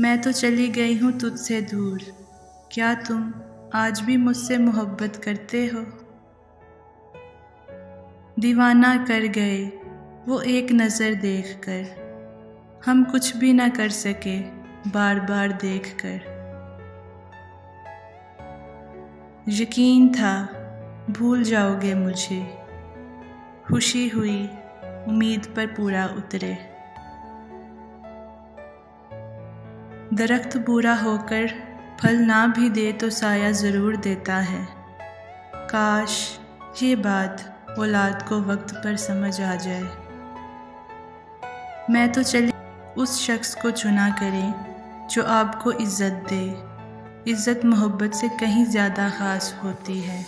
मैं तो चली गई हूँ तुझसे दूर, क्या तुम आज भी मुझसे मोहब्बत करते हो? दीवाना कर गए वो एक नज़र देखकर, हम कुछ भी ना कर सके बार बार देखकर। यकीन था भूल जाओगे मुझे, खुशी हुई उम्मीद पर पूरा उतरे। दरख्त बूढ़ा होकर फल ना भी दे तो साया ज़रूर देता है। काश ये बात औलाद को वक्त पर समझ आ जाए। मैं तो चली उस शख्स को चुना करें जो आपको इज़्ज़त दे। इज़्ज़त मोहब्बत से कहीं ज़्यादा ख़ास होती है।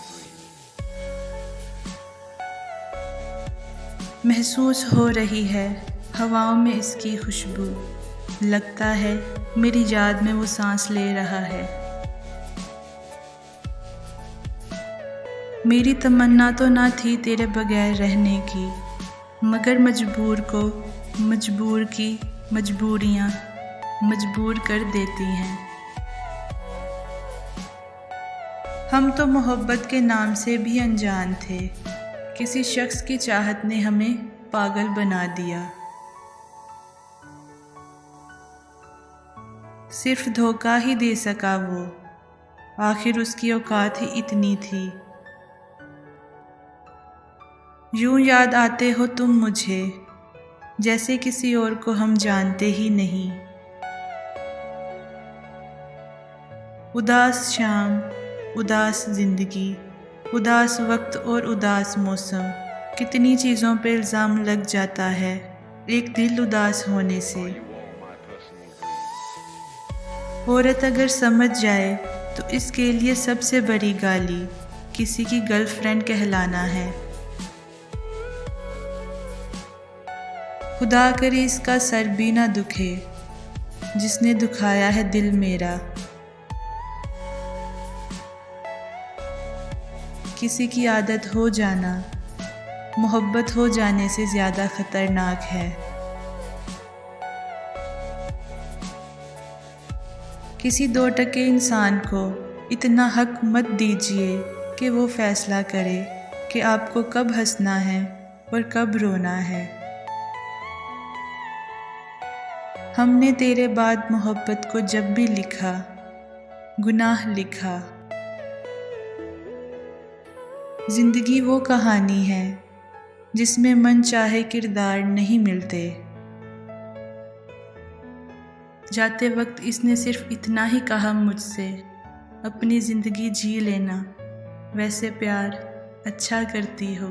महसूस हो रही है हवाओं में इसकी खुशबू, लगता है मेरी याद में वो सांस ले रहा है। मेरी तमन्ना तो ना थी तेरे बगैर रहने की, मगर मजबूर को मजबूर की मजबूरियाँ मजबूर कर देती हैं। हम तो मोहब्बत के नाम से भी अनजान थे, किसी शख्स की चाहत ने हमें पागल बना दिया। सिर्फ धोखा ही दे सका वो, आखिर उसकी औकात ही इतनी थी। यूं याद आते हो तुम मुझे, जैसे किसी और को हम जानते ही नहीं। उदास शाम, उदास जिंदगी, उदास वक्त और उदास मौसम, कितनी चीज़ों पे इल्ज़ाम लग जाता है एक दिल उदास होने से। औरत अगर समझ जाए तो इसके लिए सबसे बड़ी गाली किसी की गर्लफ्रेंड कहलाना है। खुदा करे इसका सर भी ना दुखे जिसने दुखाया है दिल मेरा। किसी की आदत हो जाना मोहब्बत हो जाने से ज़्यादा ख़तरनाक है। किसी दो टके इंसान को इतना हक मत दीजिए कि वो फ़ैसला करे कि आपको कब हंसना है और कब रोना है। हमने तेरे बाद मोहब्बत को जब भी लिखा, गुनाह लिखा। ज़िंदगी वो कहानी है जिसमें मन चाहे किरदार नहीं मिलते। जाते वक्त इसने सिर्फ इतना ही कहा मुझसे, अपनी ज़िंदगी जी लेना, वैसे प्यार अच्छा करती हो।